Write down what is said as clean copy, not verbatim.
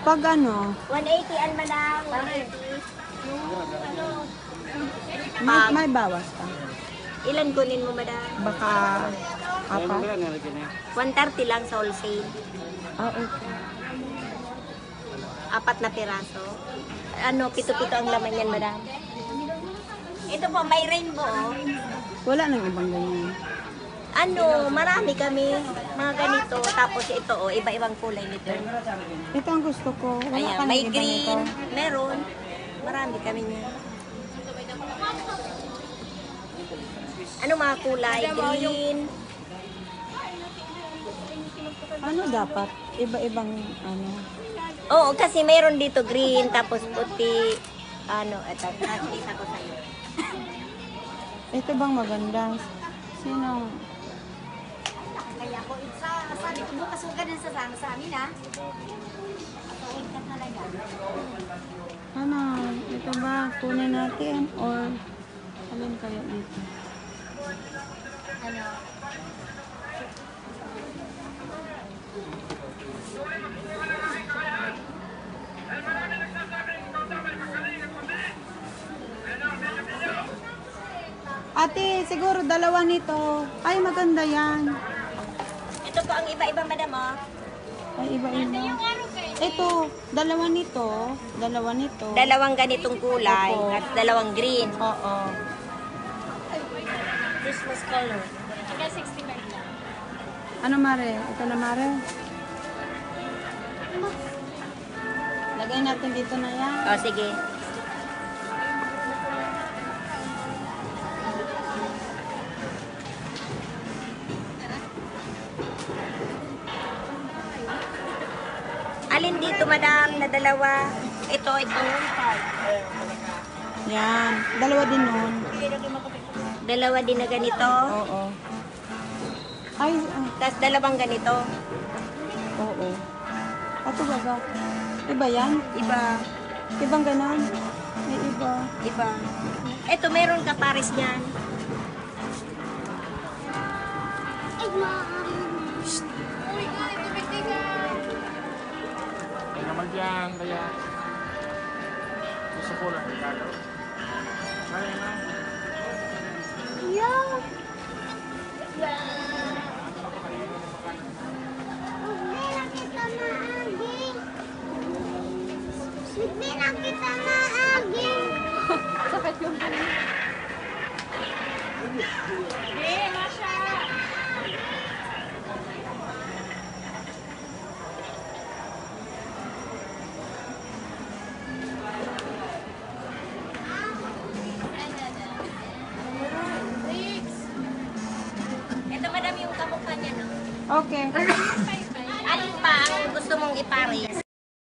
Pag ano, 180 ang madam. 180. may bawas pa. Ilan kunin mo madam? Baka apat. 130 lang sa wholesale. Ah, okay. Apat na piraso. Ano, pito-pito ang laman yan madam. Ito po, may rainbow. Oh. Wala nang ibang ganyan. Ano, marami kami. Mga ganito. Tapos ito, oh, iba-ibang kulay nito. Ito ang gusto ko. Wala Ayan, ka may ng iba green. nito. Meron. Marami kami niyan. Ano mga kulay? Green. Ano dapat? Iba-ibang ano. Oo, kasi meron dito green, tapos puti. Ano, ito. Isa ko sa'yo. Ito bang maganda? Sinong? Kaya ko, sabi ko bukas huwag ka din sasama sa amin, ha? Huwag ka talaga. Ano? Ito ba? Kunin natin? Or alin kaya dito? Ano? Ate, siguro dalawa nito. Ay, maganda yan. Ito po ang iba-iba, madam, oh. Ay, iba-iba. Ito, dalawa nito. Dalawa nito. Dalawang ganitong kulay Opo. at dalawang green. Oo. Christmas color. Hanggang 65 lang. Ano, Mare? Ito na, Mare. Lagay natin dito na yan. Oh, sige. Alin dito, madam, na dalawa? Ito. Yan. Dalawa din nun. Dalawa din na ganito. Oo. Ay, Tapos dalawang ganito. oo. Ato baga. Iba yan? Iba. Ibang ganon? May iba. Iba. Ito, meron ka pares niyan. Ay naman yan, kaya gusto ko lang ikagaw. Kaya na. Sakit yung Ito, madam, yung kamukha niya, no? Okay. Alin pa ang gusto mong ipares?